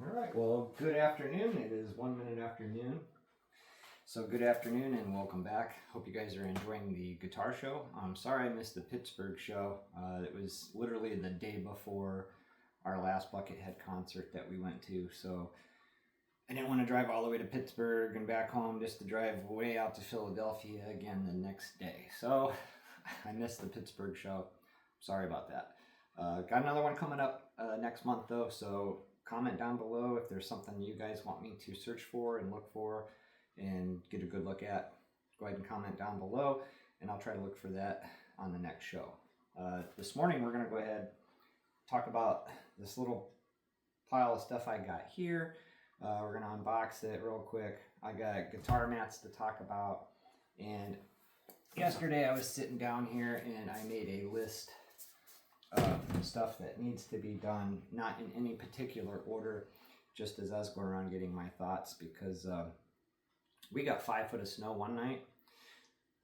All right, well, good afternoon. It is 1 minute after noon. So good afternoon and welcome back. Hope you guys are enjoying the guitar show. I'm sorry I missed the Pittsburgh show. It was literally the day before our last Buckethead concert that we went to. So I didn't want to drive all the way to Pittsburgh and back home just to drive way out to Philadelphia again the next day. So I missed the Pittsburgh show. Sorry about that. Got another one coming up next month though, so comment down below if there's something you guys want me to search for and look for and get a good look at. Go ahead and comment down below and I'll try to look for that on the next show. This morning we're going to go ahead and talk about this little pile of stuff I got here. We're going to unbox it real quick. I got guitar mats to talk about, and yesterday I was sitting down here and I made a list of stuff that needs to be done, not in any particular order, just as I was going around getting my thoughts, because we got 5 foot of snow one night.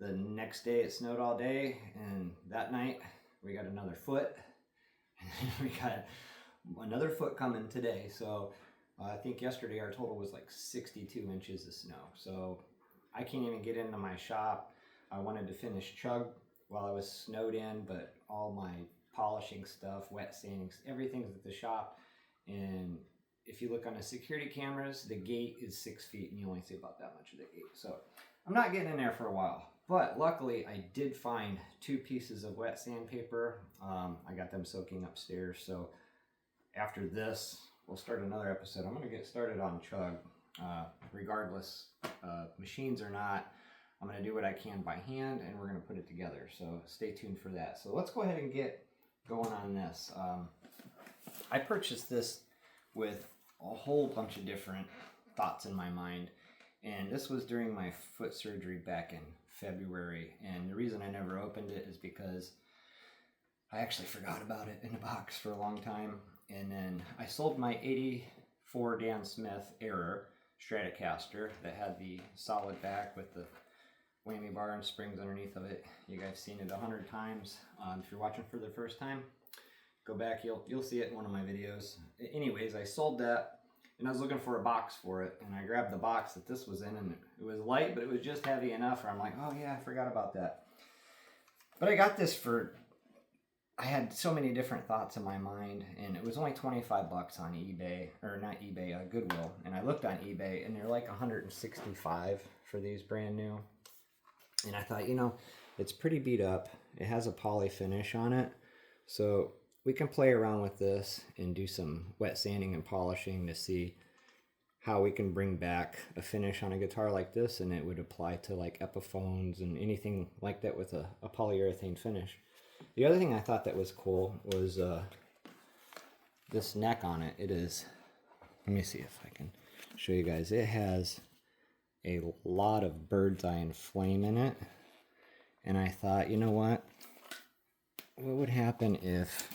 The next day it snowed all day, and that night we got another foot, and we got another foot coming today. So I think yesterday our total was like 62 inches of snow. So I can't even get into my shop. I wanted to finish Chug while I was snowed in, but all my polishing stuff, wet sanding, everything's at the shop. And if you look on the security cameras, the gate is 6 feet and you only see about that much of the gate. So I'm not getting in there for a while. But luckily I did find 2 pieces of wet sandpaper. I got them soaking upstairs. So after this, we'll start another episode. I'm going to get started on Chug. Regardless, machines or not, I'm going to do what I can by hand and we're going to put it together. So stay tuned for that. So let's go ahead and get going on this. I purchased this with a whole bunch of different thoughts in my mind, and this was during my foot surgery back in February, and the reason I never opened it is because I actually forgot about it in the box for a long time. And then I sold my 84 Dan Smith Error Stratocaster that had the solid back with the whammy bar and springs underneath of it. You guys seen it 100 times. If you're watching for the first time, go back, you'll see it in one of my videos. Anyways, I sold that and I was looking for a box for it, and I grabbed the box that this was in, and it was light, but it was just heavy enough where I'm like, oh yeah, I forgot about that. But I got this I had so many different thoughts in my mind, and it was only 25 bucks on eBay, or not eBay, Goodwill. And I looked on eBay and they're like 165 for these brand new. And I thought, it's pretty beat up. It has a poly finish on it. So we can play around with this and do some wet sanding and polishing to see how we can bring back a finish on a guitar like this, and it would apply to like Epiphones and anything like that with a polyurethane finish. The other thing I thought that was cool was this neck on it. It is, let me see if I can show you guys. It has a lot of bird's eye and flame in it. And I thought, you know what would happen if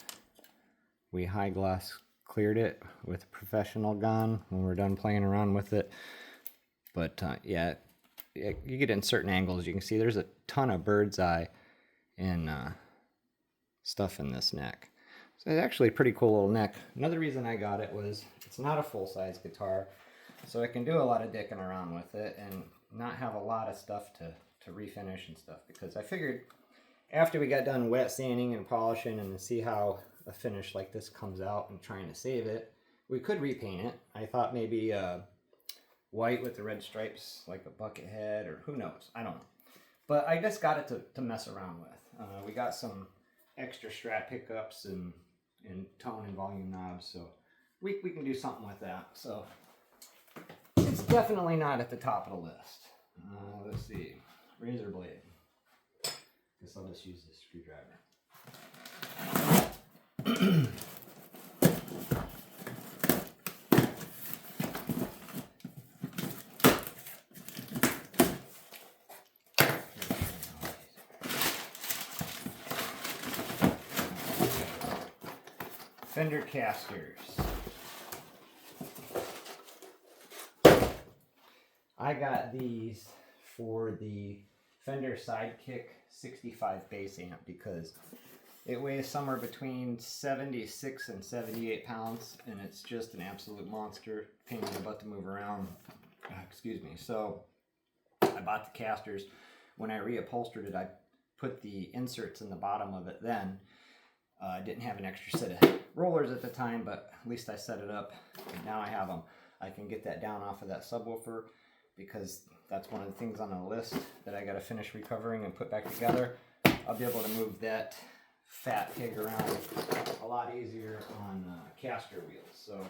we high gloss cleared it with a professional gun when we're done playing around with it. But yeah, you get in certain angles, you can see there's a ton of bird's eye and stuff in this neck. So it's actually a pretty cool little neck. Another reason I got it was it's not a full-size guitar, so I can do a lot of dicking around with it and not have a lot of stuff to refinish and stuff, because I figured after we got done wet sanding and polishing and see how a finish like this comes out and trying to save it, we could repaint it. I thought maybe white with the red stripes, like a Buckethead, or who knows, I don't know. But I just got it to mess around with. We got some extra Strat pickups and tone and volume knobs, so we can do something with that. So it's definitely not at the top of the list. Let's see, razor blade. Guess I'll just use this screwdriver. Fender casters. I got these for the Fender Sidekick 65 bass amp because It weighs somewhere between 76 and 78 pounds, and it's just an absolute monster, pain in the butt to move around. Excuse me. So I bought the casters. When I reupholstered it, I put the inserts in the bottom of it then. I didn't have an extra set of rollers at the time, but at least I set it up, and now I have them. I can get that down off of that subwoofer, because that's one of the things on the list that I got to finish recovering and put back together. I'll be able to move that fat pig around a lot easier on caster wheels. So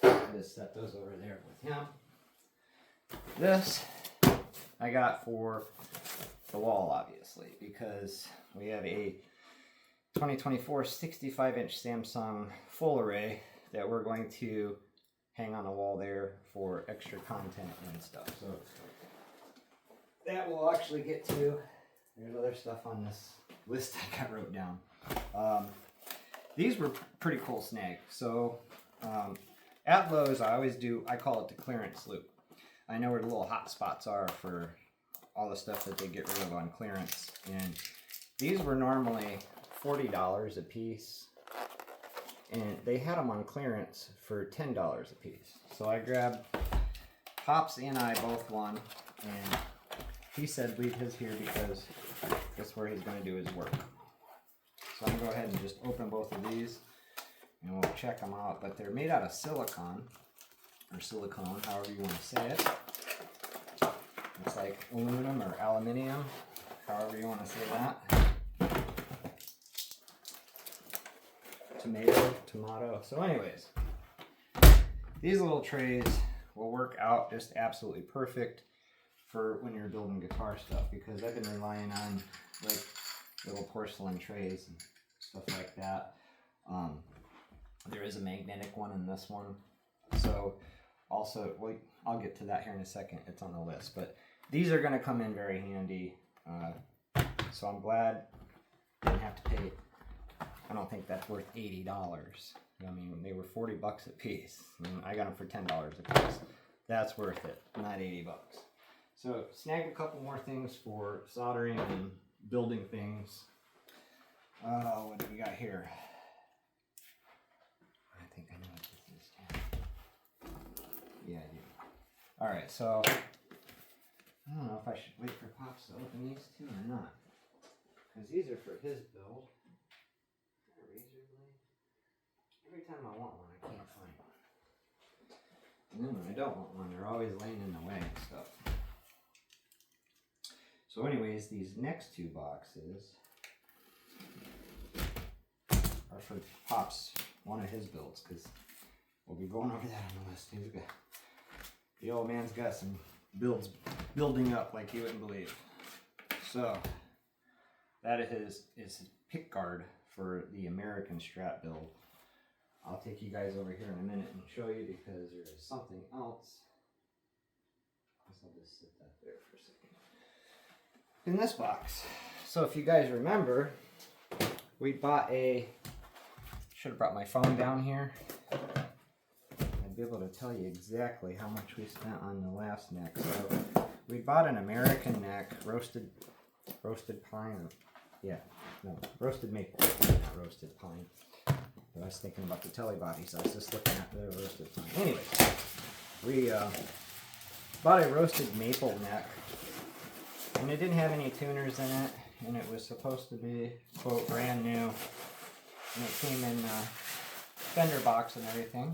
I just set those over there with him. This I got for the wall, obviously, because we have a 2024 65-inch Samsung full array that we're going to hang on the wall there for extra content and stuff. So that we'll actually get to. There's other stuff on this list I got wrote down. These were pretty cool snag. So at Lowe's, I call it the clearance loop. I know where the little hot spots are for all the stuff that they get rid of on clearance. And these were normally $40 a piece, and they had them on clearance for $10 a piece. So I grabbed, Pops and I both won, and he said leave his here because that's where he's going to do his work. So I'm going to go ahead and just open both of these, and we'll check them out. But they're made out of silicone, or silicone, however you want to say it. It's like aluminum or aluminium, however you want to say that. Tomato. So anyways, these little trays will work out just absolutely perfect for when you're building guitar stuff, because I've been relying on like little porcelain trays and stuff like that. There is a magnetic one in this one. So also, well, I'll get to that here in a second. It's on the list, but these are going to come in very handy. So I'm glad I didn't have to pay. I don't think that's worth $80. I mean, they were 40 bucks a piece, and I got them for $10 a piece. That's worth it, not 80 bucks. So snagged a couple more things for soldering and building things. What do we got here? I think I know what this is. Yeah, I do. All right, so I don't know if I should wait for Pops to open these two or not, because these are for his build. Every time I want one, I can't find one. And then when I don't want one, they're always laying in the way and stuff. So anyways, these next two boxes are for Pops, one of his builds, because we'll be going over that on the list. The old man's got some builds building up like you wouldn't believe. So that is his pick guard for the American Strat build. I'll take you guys over here in a minute and show you, because there is something else. I'll just sit that there for a second. In this box. So if you guys remember, we bought should have brought my phone down here. I'd be able to tell you exactly how much we spent on the last neck. So we bought an American neck, roasted pine, roasted maple, not roasted pine. I was thinking about the telly bodies. I was just looking at the roasted pine. Anyway, we bought a roasted maple neck, and it didn't have any tuners in it, and it was supposed to be, quote, brand new, and it came in fender box and everything.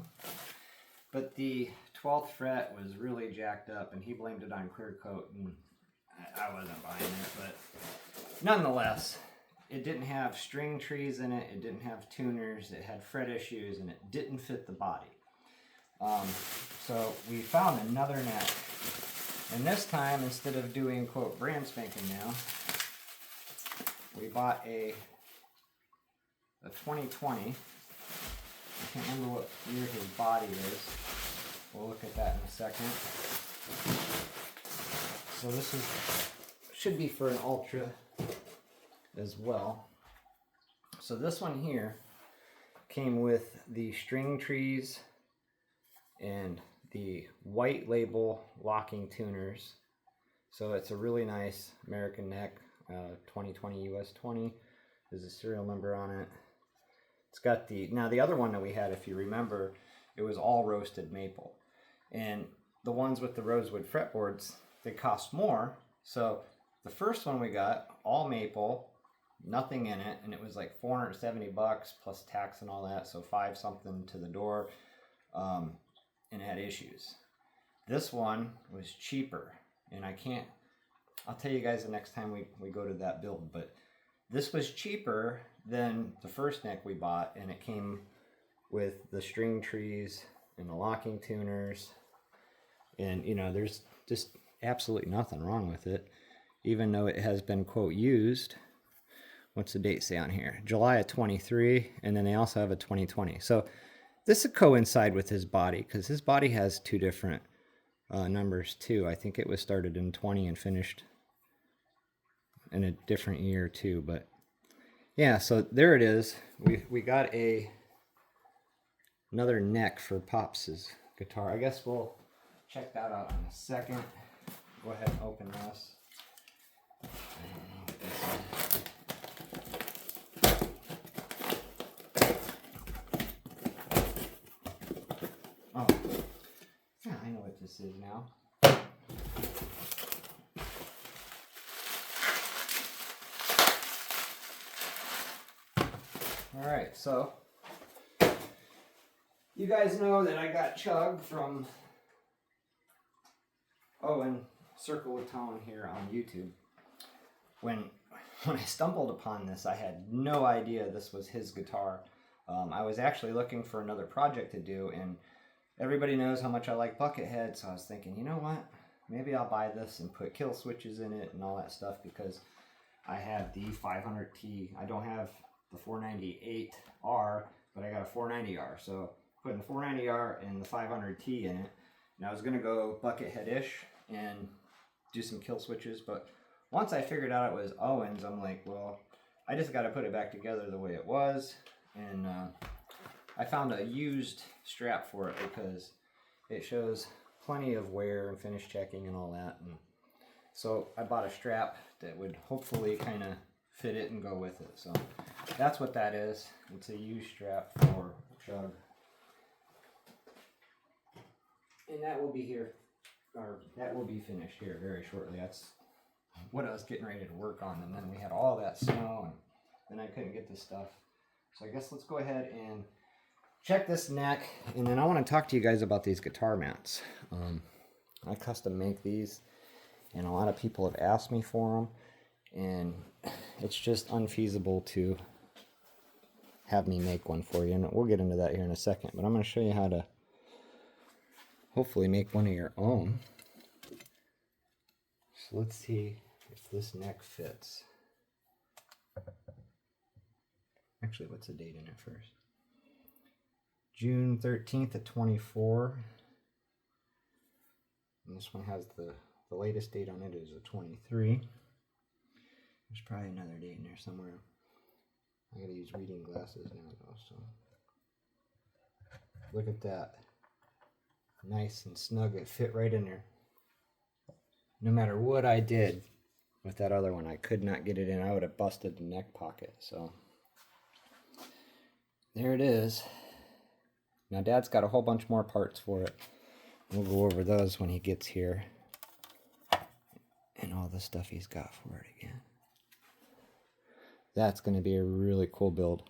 But the 12th fret was really jacked up, and he blamed it on clear coat, and I wasn't buying it, but nonetheless, it didn't have string trees in it, it didn't have tuners, it had fret issues, and it didn't fit the body. So we found another neck, and this time, instead of doing, quote, brand spanking new, we bought a 2020. I can't remember what year his body is. We'll look at that in a second. So this should be for an Ultra as well. So this one here came with the string trees and the white label locking tuners. So it's a really nice American neck, 2020 US 20. There's a serial number on it. It's got now the other one that we had, if you remember, it was all roasted maple. And the ones with the rosewood fretboards, they cost more. So the first one we got, all maple, nothing in it, and it was like $470 plus tax and all that, so $5 something to the door, and it had issues. This one was cheaper, and I'll tell you guys the next time we go to that build, but this was cheaper than the first neck we bought, and it came with the string trees and the locking tuners, and you know, there's just absolutely nothing wrong with it, even though it has been, quote, used. What's the date say on here? July of 23, and then they also have a 2020. So this would coincide with his body, because his body has two different numbers too. I think it was started in 20 and finished in a different year too. But yeah, so there it is. We got another neck for Pops' guitar. I guess we'll check that out in a second. Go ahead and open this. Oh, yeah, I know what this is now. All right, so you guys know that I got Chug from Owen Circle of Tone here on YouTube. When I stumbled upon this, I had no idea this was his guitar. I was actually looking for another project to do, and everybody knows how much I like Buckethead, so I was thinking, you know what? Maybe I'll buy this and put kill switches in it and all that stuff, because I have the 500T. I don't have the 498R, but I got a 490R. So putting the 490R and the 500T in it, and I was going to go Buckethead-ish and do some kill switches, but once I figured out it was Owens, I'm like, well, I just got to put it back together the way it was, and I found a used strap for it because it shows plenty of wear and finish checking and all that, and so I bought a strap that would hopefully kind of fit it and go with it. So that's what that is. It's a used strap for Chug, and that will be here, or that will be finished here very shortly. That's what I was getting ready to work on, and then we had all that snow, and then I couldn't get this stuff. So I guess let's go ahead and check this neck, and then I want to talk to you guys about these guitar mats. I custom make these, and a lot of people have asked me for them, and it's just unfeasible to have me make one for you, and we'll get into that here in a second, but I'm going to show you how to hopefully make one of your own. So let's see if this neck fits. Actually, what's the date in it first? June 13th of 24. And this one has the latest date on it is a 23. There's probably another date in there somewhere. I gotta use reading glasses now though, so. Look at that. Nice and snug, it fit right in there. No matter what I did with that other one, I could not get it in. I would have busted the neck pocket, so. There it is. Now Dad's got a whole bunch more parts for it. We'll go over those when he gets here. And all the stuff he's got for it again. That's going to be a really cool build.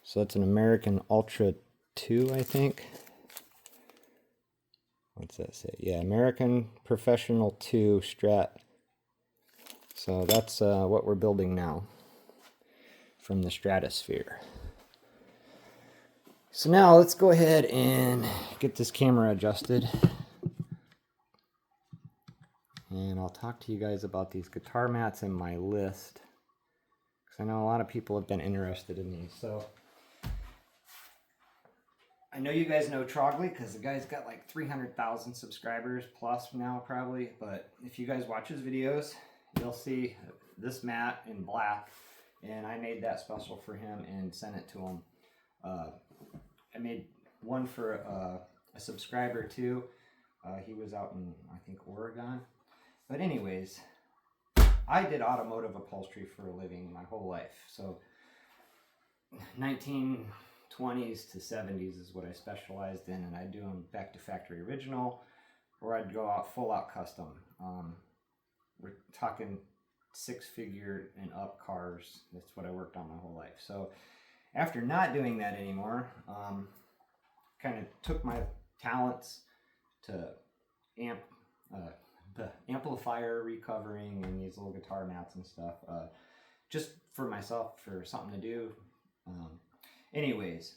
So that's an American Ultra 2, I think. What's that say? Yeah, American Professional 2 Strat. So that's what we're building now from the Stratosphere. So now let's go ahead and get this camera adjusted. And I'll talk to you guys about these guitar mats and my list, because I know a lot of people have been interested in these. So I know you guys know Trogly, because the guy's got like 300,000 subscribers plus now probably. But if you guys watch his videos, you'll see this mat in black, and I made that special for him and sent it to him. I made one for a subscriber too. He was out in, I think, Oregon. But anyways, I did automotive upholstery for a living my whole life. So 1920s to 70s is what I specialized in, and I'd do them back to factory original, or I'd go out full out custom. We're talking 6-figure and up cars. That's what I worked on my whole life. So after not doing that anymore, kind of took my talents to the amplifier recovering and these little guitar mats and stuff, just for myself, for something to do. Anyways,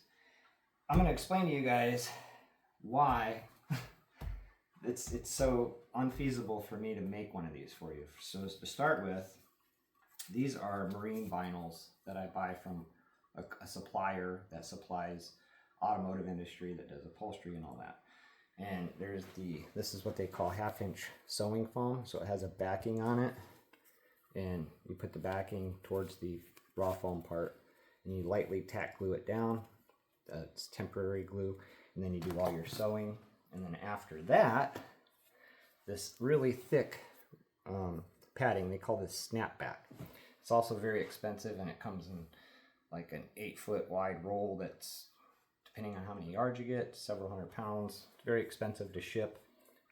I'm going to explain to you guys why it's so unfeasible for me to make one of these for you. So to start with, these are marine vinyls that I buy from a supplier that supplies automotive industry, that does upholstery and all that. And there's this is what they call 1/2-inch sewing foam. So it has a backing on it, and you put the backing towards the raw foam part, and you lightly tack glue it down. It's temporary glue, and then you do all your sewing. And then after that, this really thick padding, they call this snapback. It's also very expensive, and it comes in like an 8-foot wide roll that's, depending on how many yards you get, several hundred pounds. It's very expensive to ship.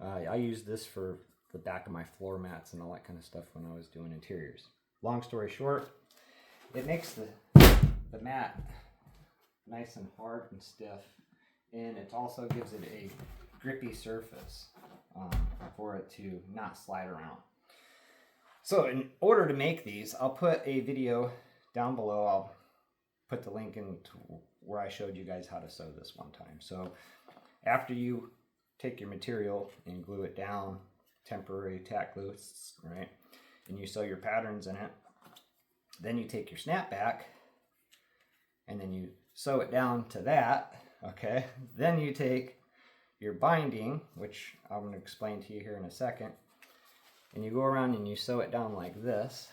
I used this for the back of my floor mats and all that kind of stuff when I was doing interiors. Long story short, it makes the mat nice and hard and stiff, and it also gives it a grippy surface for it to not slide around. So in order to make these, I'll put a video down below. I'll put the link in where I showed you guys how to sew this one time. So after you take your material and glue it down, temporary tack glue, right, and you sew your patterns in it, then you take your snapback and then you sew it down to that, okay? Then you take your binding, which I'm going to explain to you here in a second, and you go around and you sew it down like this,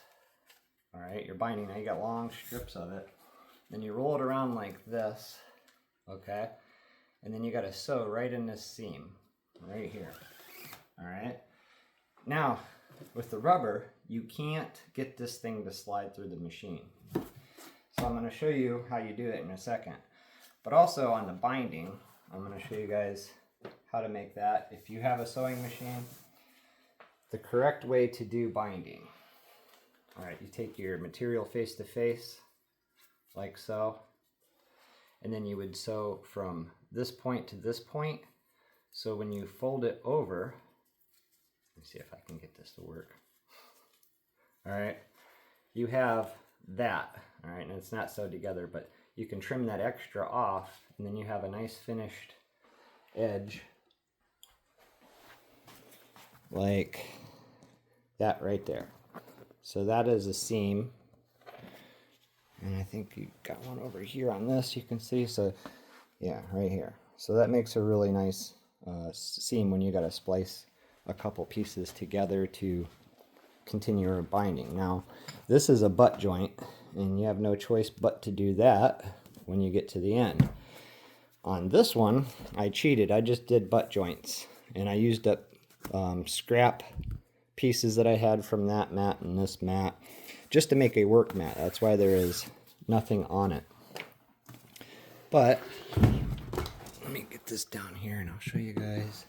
all right? Your binding, now you got long strips of it. Then you roll it around like this, okay? And then you got to sew right in this seam, right here, all right? Now, with the rubber, you can't get this thing to slide through the machine. So I'm going to show you how you do it in a second. But also on the binding, I'm going to show you guys how to make that. If you have a sewing machine, the correct way to do binding. All right, you take your material face to face, like so, and then you would sew from this point to this point. So when you fold it over, let me see if I can get this to work. All right, you have that, all right, and it's not sewed together, but you can trim that extra off, and then you have a nice finished edge like that right there. So that is a seam, and I think you got one over here on this, you can see. So yeah, right here. So that makes a really nice seam when you got to splice a couple pieces together to continue your binding. Now this is a butt joint, and you have no choice but to do that when you get to the end. On this one, I cheated. I just did butt joints, and I used up scrap pieces that I had from that mat and this mat just to make a work mat. That's why there is nothing on it. But let me get this down here and I'll show you guys.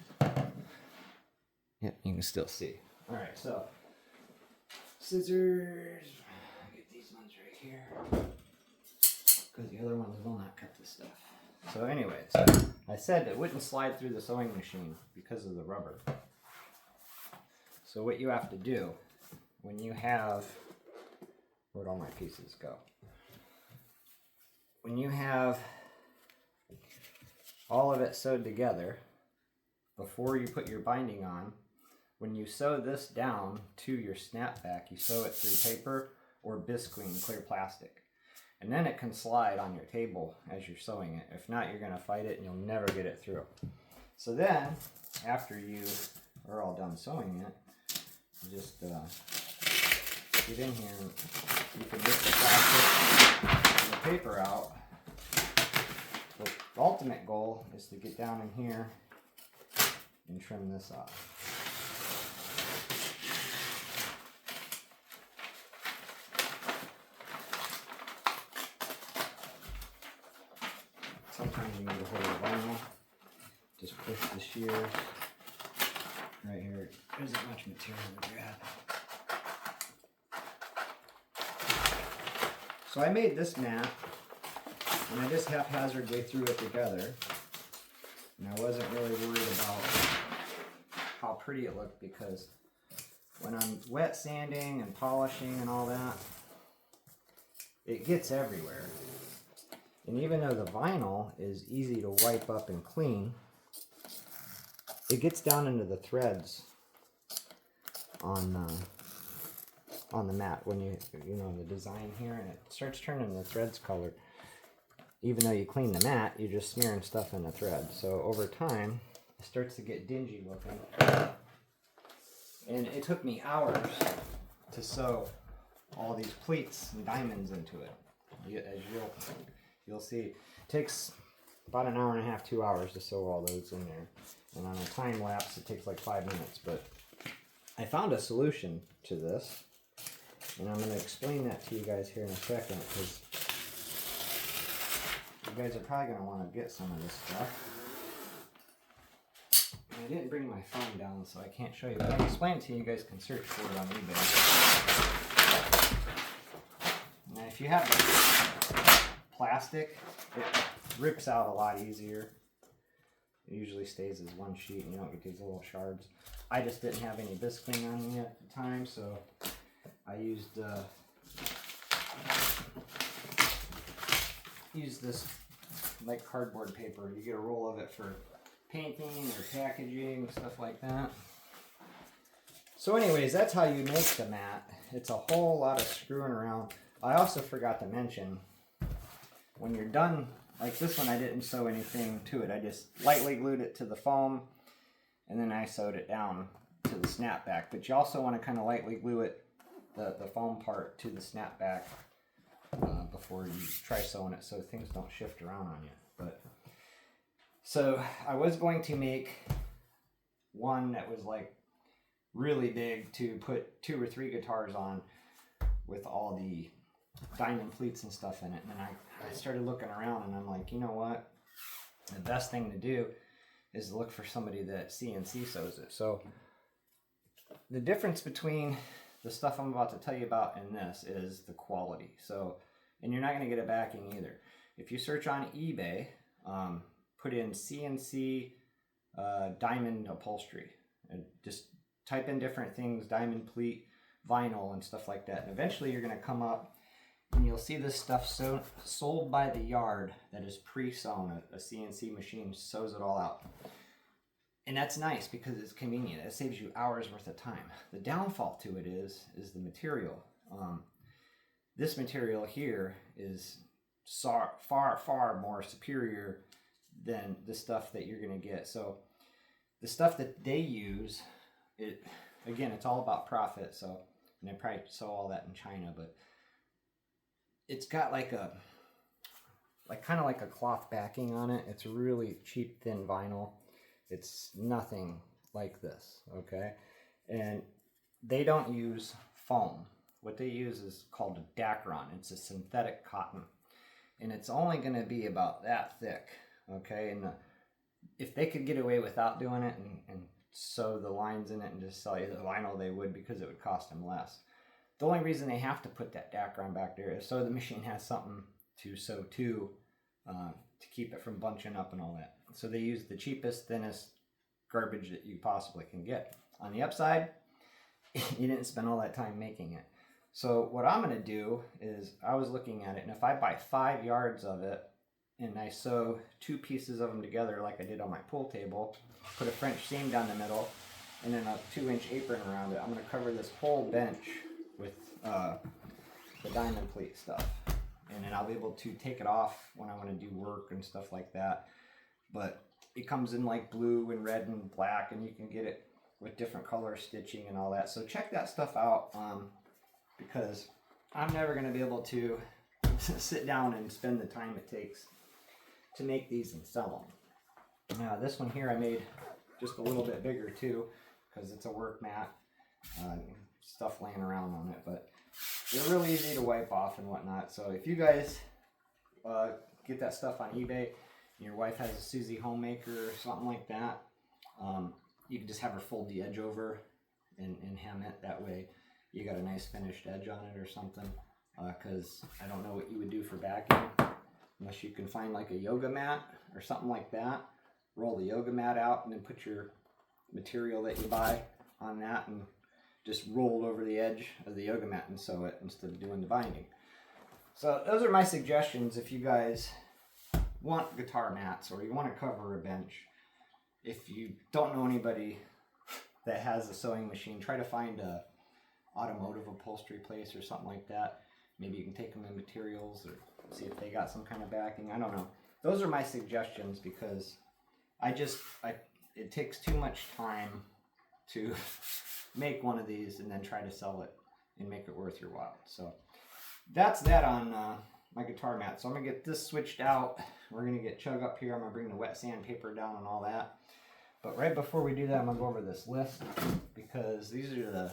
Yep, you can still see. All right, so scissors. I'll get these ones right here because the other ones will not cut this stuff. So anyways, I said it wouldn't slide through the sewing machine because of the rubber. So what you have to do when you have, where'd all my pieces go? When you have all of it sewed together, before you put your binding on, when you sew this down to your snapback, you sew it through paper or visqueen, clear plastic. And then it can slide on your table as you're sewing it. If not, you're going to fight it and you'll never get it through. So then, after you are all done sewing it, you just get in here and you can lift the plastic and the paper out. The ultimate goal is to get down in here and trim this off. just push the shears right here. There isn't much material to grab. So I made this mat, and I just haphazardly threw it together. And I wasn't really worried about how pretty it looked, because when I'm wet sanding and polishing and all that, it gets everywhere. And even though the vinyl is easy to wipe up and clean, it gets down into the threads on the mat when you know the design here, and it starts turning the threads colored. Even though you clean the mat, you're just smearing stuff in the thread. So over time, it starts to get dingy looking. And it took me hours to sew all these pleats and diamonds into it. As you'll see, it takes about an hour and a half, 2 hours to sew all those in there. And on a time lapse, it takes like 5 minutes. But I found a solution to this, and I'm going to explain that to you guys here in a second, because you guys are probably going to want to get some of this stuff. And I didn't bring my phone down, so I can't show you, but I can explain it to you. You guys can search for it on eBay. Now, if you have plastic, it rips out a lot easier. It usually stays as one sheet, and you don't get these little shards. I just didn't have any bisquing on me at the time, so I used this like cardboard paper. You get a roll of it for painting or packaging, stuff like that. So anyways, that's how you make the mat. It's a whole lot of screwing around. I also forgot to mention, when you're done, like this one, I didn't sew anything to it. I just lightly glued it to the foam, and then I sewed it down to the snapback. But you also want to kind of lightly glue it, the foam part, to the snapback before you try sewing it, so things don't shift around on you. But so I was going to make one that was like really big to put 2 or 3 guitars on, with all the diamond pleats and stuff in it. And then I started looking around, and I'm like, you know what? The best thing to do is look for somebody that CNC sews it. So the difference between the stuff I'm about to tell you about and this is the quality. So, and you're not going to get a backing either. If you search on eBay, put in CNC diamond upholstery, and just type in different things, diamond pleat, vinyl, and stuff like that. And eventually you're going to come up and you'll see this stuff sold by the yard that is pre-sewn. A CNC machine sews it all out. And that's nice because it's convenient. It saves you hours worth of time. The downfall to it is the material. This material here is far more superior than the stuff that you're going to get. So the stuff that they use, again, it's all about profit. So, and they probably sew all that in China, but it's got kind of like a cloth backing on it. It's really cheap, thin vinyl. It's nothing like this, okay? And they don't use foam. What they use is called a Dacron. It's a synthetic cotton, and it's only going to be about that thick, okay? And if they could get away without doing it and sew the lines in it and just sell you the vinyl, they would, because it would cost them less. The only reason they have to put that Dacron back there is so the machine has something to sew to keep it from bunching up and all that. So they use the cheapest, thinnest garbage that you possibly can get. On the upside, you didn't spend all that time making it. So what I'm going to do is, I was looking at it, and if I buy 5 yards of it and I sew 2 pieces of them together like I did on my pool table, put a French seam down the middle, and then a 2-inch apron around it, I'm going to cover this whole bench with the diamond pleat stuff. And then I'll be able to take it off when I want to do work and stuff like that. But it comes in like blue and red and black, and you can get it with different color stitching and all that. So check that stuff out, because I'm never going to be able to sit down and spend the time it takes to make these and sell them. Now this one here I made just a little bit bigger too, because it's a work mat, stuff laying around on it, but they're really easy to wipe off and whatnot. So if you guys get that stuff on eBay, your wife has a Susie Homemaker or something like that, you can just have her fold the edge over and hem it. That way you got a nice finished edge on it or something. Because I don't know what you would do for backing unless you can find like a yoga mat or something like that. Roll the yoga mat out and then put your material that you buy on that and just roll over the edge of the yoga mat and sew it instead of doing the binding. So those are my suggestions if you guys want guitar mats or you want to cover a bench. If you don't know anybody that has a sewing machine, try to find a automotive upholstery place or something like that. Maybe you can take them in materials or see if they got some kind of backing. I don't know. Those are my suggestions because it takes too much time to make one of these and then try to sell it and make it worth your while. So that's that on my guitar mat. So I'm going to get this switched out. We're going to get Chug up here. I'm going to bring the wet sandpaper down and all that. But right before we do that, I'm going to go over this list because these are the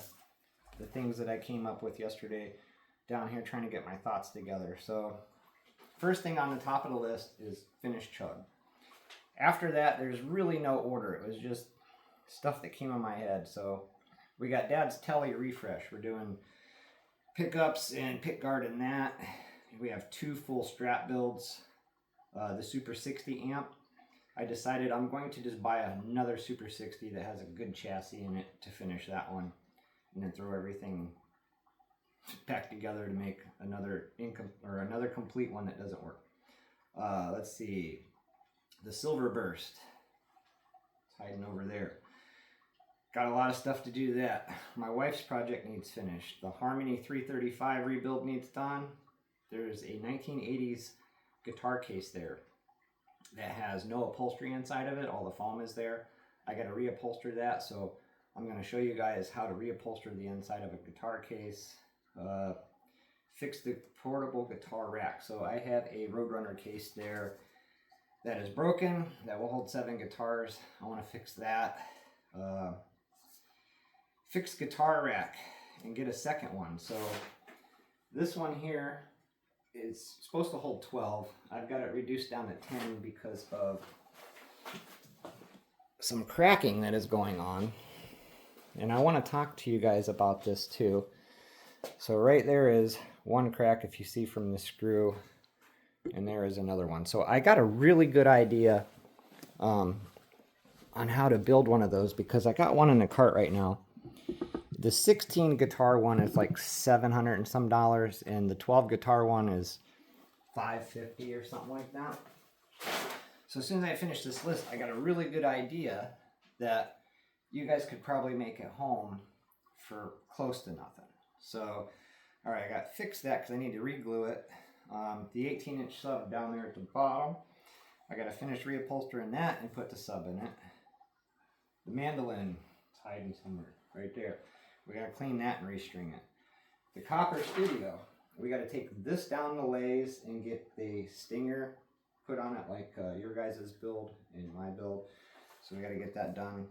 things that I came up with yesterday down here trying to get my thoughts together. So first thing on the top of the list is finish Chug. After that, there's really no order. It was just stuff that came in my head. So we got Dad's Telly refresh. We're doing pickups and pick guard in that. We have 2 full strap builds. The Super 60 amp. I decided I'm going to just buy another Super 60 that has a good chassis in it to finish that one. And then throw everything back together to make another complete one that doesn't work. Let's see. The Silver Burst. It's hiding over there. Got a lot of stuff to do that. My wife's project needs finished. The Harmony 335 rebuild needs done. There's a 1980s guitar case there that has no upholstery inside of it. All the foam is there. I got to reupholster that, so I'm going to show you guys how to reupholster the inside of a guitar case. Fix the portable guitar rack. So I have a Roadrunner case there that is broken, that will hold 7 guitars. I want to fix that. Fix guitar rack and get a second one. So this one here is supposed to hold 12. I've got it reduced down to 10 because of some cracking that is going on. And I want to talk to you guys about this too. So right there is one crack if you see from the screw, and there is another one. So I got a really good idea on how to build one of those because I got one in the cart right now. The 16 guitar one is like $700 and some, and the 12 guitar one is $550 or something like that. So as soon as I finish this list, I got a really good idea that you guys could probably make at home for close to nothing. So, all right, I got to fix that because I need to re-glue it. The 18-inch sub down there at the bottom, I got to finish reupholstering that and put the sub in it. The mandolin, it's hiding somewhere right there. We got to clean that and restring it. The Copper Studio, we got to take this down the lays and get the stinger put on it like your guys' build and my build. So we got to get that done.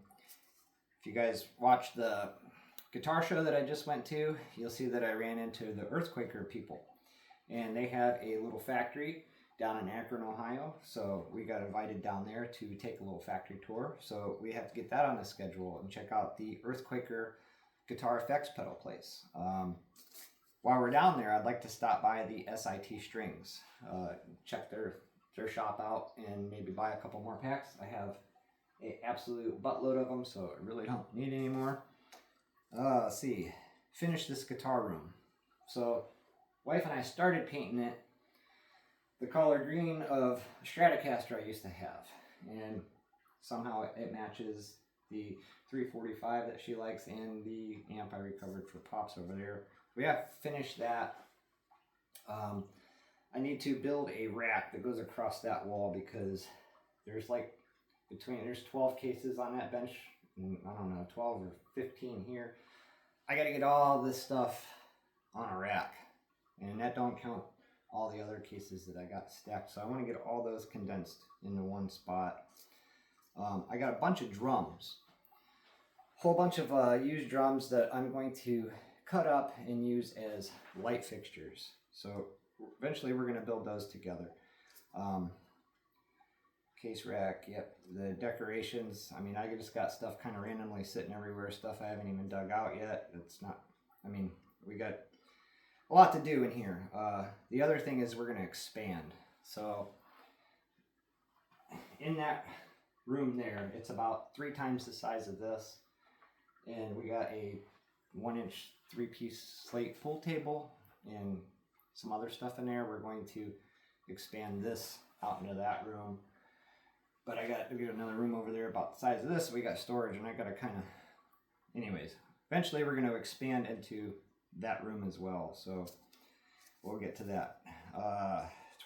If you guys watched the guitar show that I just went to, you'll see that I ran into the Earthquaker people. And they have a little factory down in Akron, Ohio. So we got invited down there to take a little factory tour. So we have to get that on the schedule and check out the Earthquaker guitar effects pedal place. While we're down there, I'd like to stop by the SIT Strings, check their shop out, and maybe buy a couple more packs. I have an absolute buttload of them, so I really don't need any more. Let's see, finish this guitar room. So, wife and I started painting it the color green of a Stratocaster I used to have, and somehow it matches the 345 that she likes and the amp I recovered for Pops over there. We have to finish that. I need to build a rack that goes across that wall because there's there's 12 cases on that bench, and I don't know, 12 or 15 here. I got to get all this stuff on a rack, and that don't count all the other cases that I got stacked. So I want to get all those condensed into one spot. I got a bunch of drums, whole bunch of used drums that I'm going to cut up and use as light fixtures. So eventually we're going to build those together. case rack, yep. The decorations, I mean, I just got stuff kind of randomly sitting everywhere, stuff I haven't even dug out yet. It's not, I mean, we got a lot to do in here. The other thing is we're going to expand. So in that room there, it's about 3 times the size of this. And we got a 1-inch 3-piece slate pool table and some other stuff in there. We're going to expand this out into that room. But we got another room over there about the size of this. So we got storage, and I got to kind of, anyways, eventually we're going to expand into that room as well. So we'll get to that.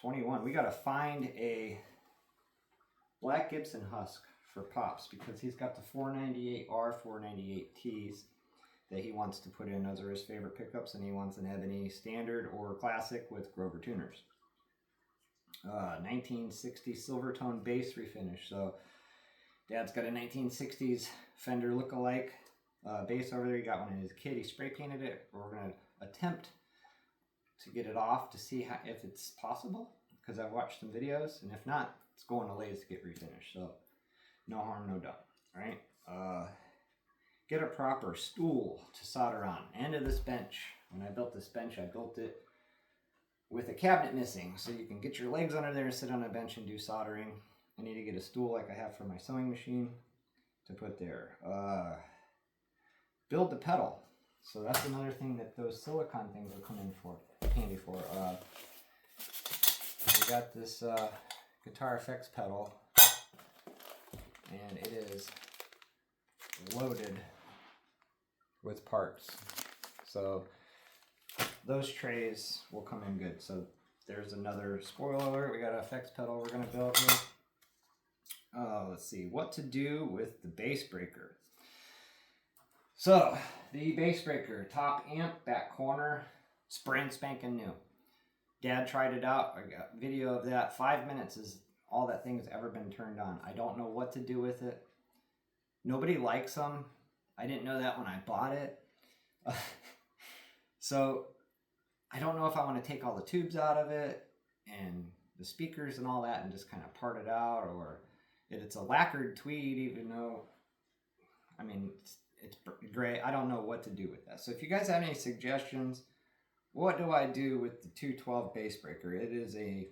21, we got to find a black Gibson husk for Pops, because he's got the 498R, 498Ts that he wants to put in. Those are his favorite pickups, and he wants an ebony standard or classic with Grover tuners. 1960 silver tone bass refinish. So Dad's got a 1960s Fender look-alike bass over there. He got one in his kit. He spray painted it. We're going to attempt to get it off to see if it's possible, because I've watched some videos, and if not, it's going to Lay's to get refinished. So no harm, no done. All right. Get a proper stool to solder on. End of this bench. When I built this bench, I built it with a cabinet missing, so you can get your legs under there and sit on a bench and do soldering. I need to get a stool like I have for my sewing machine to put there. Build the pedal. So that's another thing that those silicone things will come in for, handy for. We got this guitar effects pedal, and it is loaded with parts. So those trays will come in good. So there's another spoiler alert. We got an effects pedal we're going to build here. Let's see what to do with the bass breaker. So the bass breaker, top amp, back corner, it's brand spanking new. Dad tried it out. I got video of that. 5 minutes is all that thing's ever been turned on. I don't know what to do with it. Nobody likes them. I didn't know that when I bought it. So I don't know if I want to take all the tubes out of it and the speakers and all that and just kind of part it out, or if it's a lacquered tweed, even though, I mean, it's gray. I don't know what to do with that. So if you guys have any suggestions, what do I do with the 212 bass breaker? It is a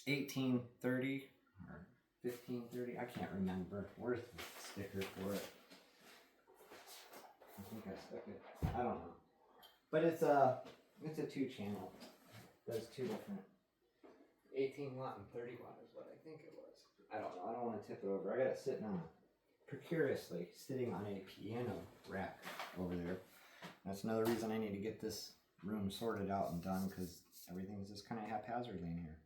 1830 or 1530. I can't remember. Where's the sticker for it? I think I stuck it. I don't know. But it's a 2-channel. Does 2 different 18 watt and 30 watt is what I think it was. I don't know. I don't want to tip it over. I got it sitting on precariously sitting on a piano rack over there. That's another reason I need to get this room sorted out and done, because everything's just kind of haphazardly in here.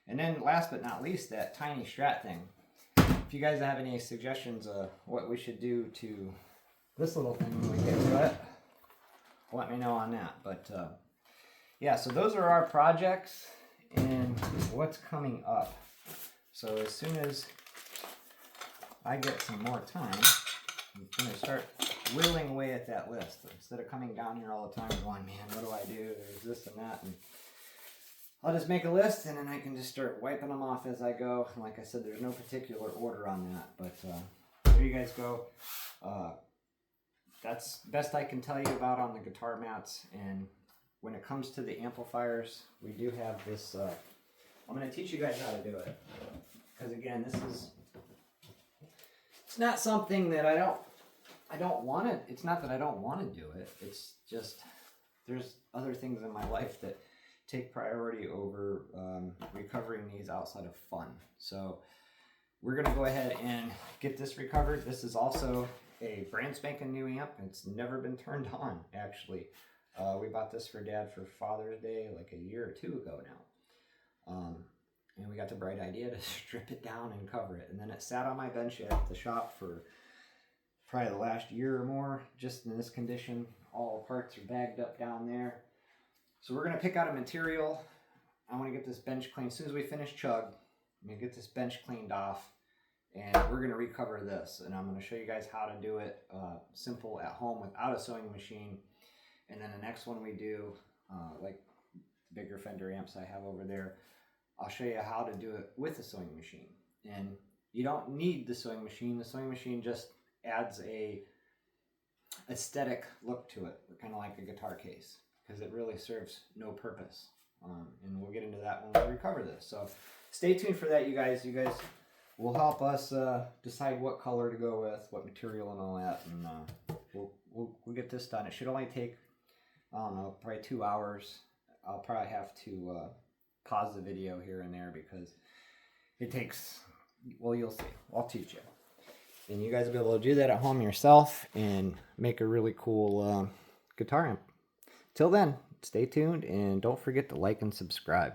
And then last but not least, that tiny Strat thing. If you guys have any suggestions of what we should do to this little thing when we get to it, let me know on that. But yeah, so those are our projects and what's coming up. So as soon as I get some more time, I'm going to start whittling away at that list. Instead of coming down here all the time going, man, what do I do? There's this and that. And I'll just make a list, and then I can just start wiping them off as I go. And like I said, there's no particular order on that. But there you guys go. That's best I can tell you about on the guitar mats. And when it comes to the amplifiers, we do have this. I'm going to teach you guys how to do it. Because again, it's not something that I don't want to, it's not that I don't want to do it. It's just, there's other things in my life that take priority over recovering these outside of fun. So we're going to go ahead and get this recovered. This is also a brand spanking new amp. It's never been turned on, actually. We bought this for Dad for Father's Day like a year or 2 ago now. And we got the bright idea to strip it down and cover it. And then it sat on my bench at the shop for probably the last year or more, just in this condition. All the parts are bagged up down there. So we're going to pick out a material. I want to get this bench cleaned. As soon as we finish chug, I'm going to get this bench cleaned off, and we're going to recover this. And I'm going to show you guys how to do it simple at home without a sewing machine. And then the next one we do, like bigger Fender amps I have over there, I'll show you how to do it with a sewing machine. And you don't need the sewing machine. The sewing machine just adds a aesthetic look to it, kind of like a guitar case, because it really serves no purpose. And we'll get into that when we recover this. So stay tuned for that, you guys. You guys will help us decide what color to go with, what material and all that, and we'll get this done. It should only take, I don't know, probably 2 hours. I'll probably have to pause the video here and there because it takes, well, you'll see. I'll teach you. And you guys will be able to do that at home yourself and make a really cool guitar amp. Till then, stay tuned and don't forget to like and subscribe.